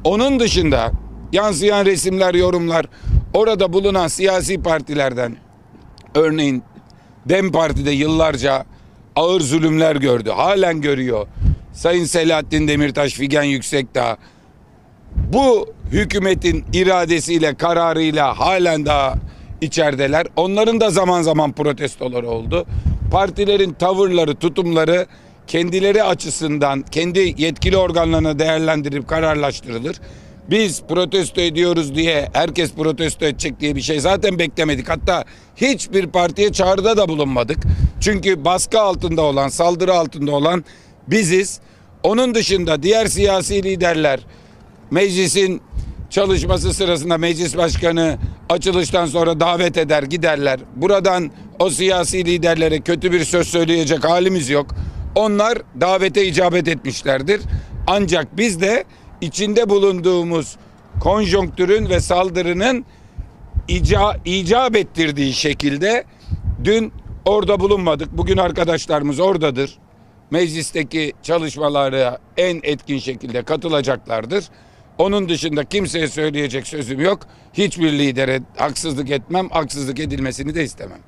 Onun dışında yansıyan resimler, yorumlar, orada bulunan siyasi partilerden, örneğin DEM Parti'de yıllarca ağır zulümler gördü. Halen görüyor. Sayın Selahattin Demirtaş, Figen Yüksekdağ bu hükümetin iradesiyle, kararıyla halen daha içerideler. Onların da zaman zaman protestoları oldu. Partilerin tavırları, tutumları kendileri açısından, kendi yetkili organlarına değerlendirip kararlaştırılır. Biz protesto ediyoruz diye herkes protesto edecek diye bir şey zaten beklemedik. Hatta hiçbir partiye çağrıda da bulunmadık. Çünkü baskı altında olan, saldırı altında olan biziz. Onun dışında diğer siyasi liderler meclisin çalışması sırasında meclis başkanı açılıştan sonra davet eder, giderler. Buradan o siyasi liderlere kötü bir söz söyleyecek halimiz yok. Onlar davete icabet etmişlerdir. Ancak biz de içinde bulunduğumuz konjonktürün ve saldırının icap ettirdiği şekilde dün orada bulunmadık. Bugün arkadaşlarımız oradadır. Meclisteki çalışmalara en etkin şekilde katılacaklardır. Onun dışında kimseye söyleyecek sözüm yok. Hiçbir lidere haksızlık etmem, haksızlık edilmesini de istemem.